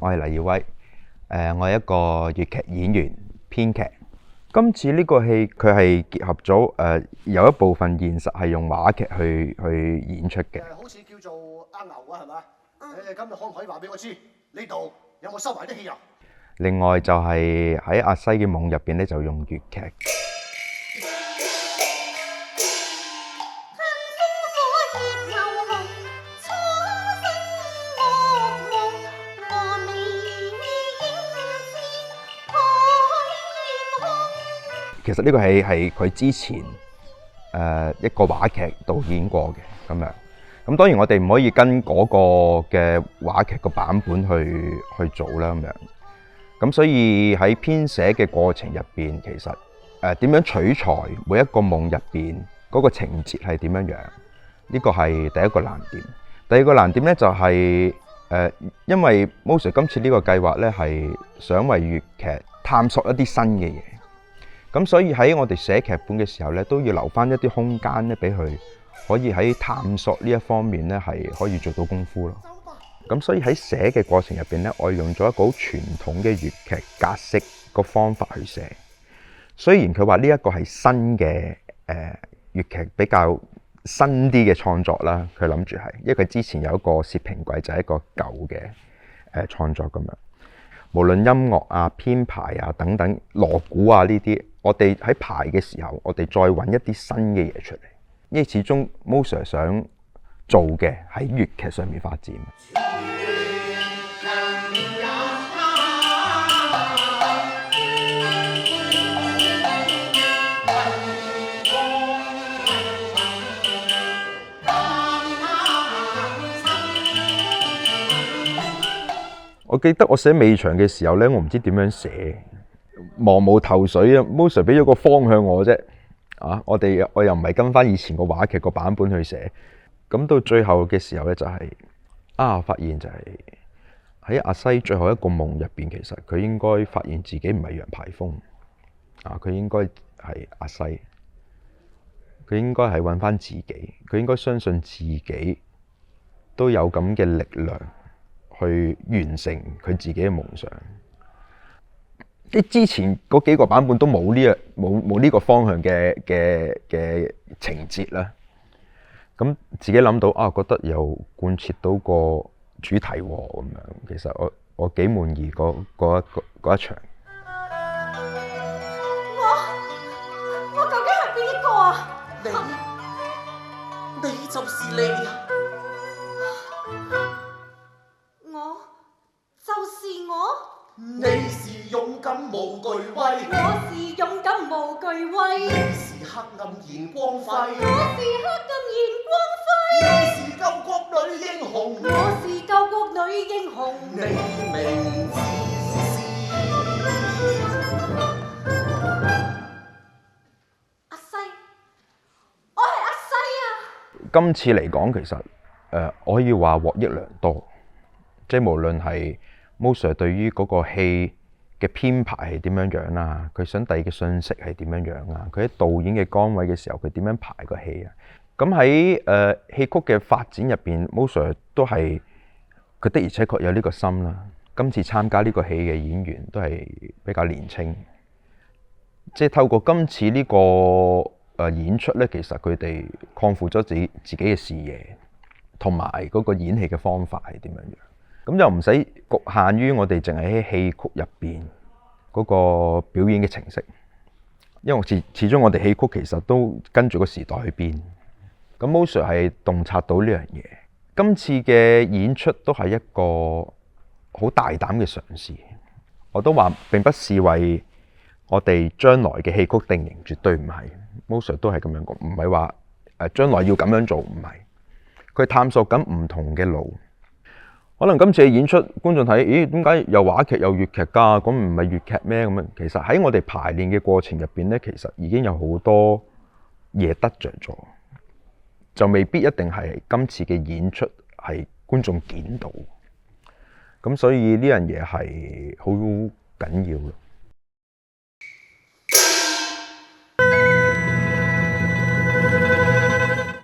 我係黎耀威，我係一個粵劇演員、編劇。今次呢個戲佢係結合咗有一部分現實係用話劇去演出嘅。好似叫做阿牛啊，係嘛？咁你可唔可以話俾我知呢度有冇收埋啲汽油？另外就係喺阿西嘅夢入邊咧，就用粵劇。其實呢個戲係佢之前一個話劇導演過嘅咁樣，咁當然我哋唔可以跟嗰個嘅話劇個版本去做啦咁樣，咁所以喺編寫嘅過程入邊，其實點樣取材每一個夢入邊嗰個情節係點樣樣，呢個係第一個難點。第二個難點咧就係因為 Mo Sir 今次呢個計劃咧係想為粵劇探索一啲新嘅嘢。咁所以喺我哋寫劇本嘅時候咧，都要留翻一啲空間咧，俾佢可以喺探索呢一方面咧，係可以做到功夫咯。咁所以喺寫嘅過程入邊咧，我用咗一個好傳統嘅粵劇格式個方法去寫。雖然佢話呢一個係新嘅粵劇比較新啲嘅創作啦，佢諗住係，因為佢之前有一個薛平貴就係一個舊嘅創作咁樣。無論音樂啊、編排啊等等、鑼鼓啊呢啲，我哋喺排嘅時候，我哋再揾一啲新嘅嘢出嚟，因為始終 Mo Sir 想做嘅喺粵劇上面發展。我記得我寫尾場嘅時候咧，我唔知點樣寫，茫無頭緒啊。Mo Sir 俾咗個方向我啫，我又唔係跟翻以前個話劇個版本去寫，咁到最後嘅時候咧就係發現就係喺阿西最後一個夢入邊，其實佢應該發現自己唔係楊排風佢應該係阿西，佢應該係揾翻自己，佢應該相信自己都有咁嘅力量。去完成佢自己嘅夢想。啲之前嗰幾個版本都冇呢個方向嘅情節啦。咁自己諗到覺得又貫徹到個主題咁樣。其實我幾滿意嗰一場。我究竟係邊一個啊？你就是你啊！就是我，你是勇敢無懼威，我是勇敢無懼威，你是黑暗燃光輝，我是黑暗燃光輝，你是救國女英雄，我是救國女英雄，你名字是阿西，我係阿西啊！今次嚟講，其實我可以話獲益良多，即係無論係Mo Sir 對於嗰個戲嘅編排係點樣樣啦，佢想遞嘅信息係點樣樣啊？佢喺導演嘅崗位嘅時候，佢點樣排個戲啊？咁喺戲曲嘅發展入邊，Mo Sir 都係佢的而且確有呢個心啦。今次參加呢個戲嘅演員都係比較年輕，即係透過今次呢個演出咧，其實佢哋擴闊咗自己嘅視野，同埋嗰個演戲嘅方法係點樣樣。咁就唔使局限於我哋淨係喺戲曲入邊嗰個表演嘅程式，因為始終我哋戲曲其實都跟住個時代去變。咁Mo Sir係洞察到呢樣嘢，今次嘅演出都係一個好大膽嘅嘗試。我都話並不是為我哋將來嘅戲曲定型，絕對唔係。Mo Sir都係咁樣講，唔係話將來要咁樣做，唔係。佢探索緊唔同嘅路。可能今次嘅演出，觀眾睇，咦？點解又話劇又粵劇㗎？咁唔係粵劇咩？咁樣其實喺我哋排練嘅過程入邊咧，其實已經有好多嘢得着咗，就未必一定係今次嘅演出係觀眾見到。咁所以呢樣嘢係好緊要咯。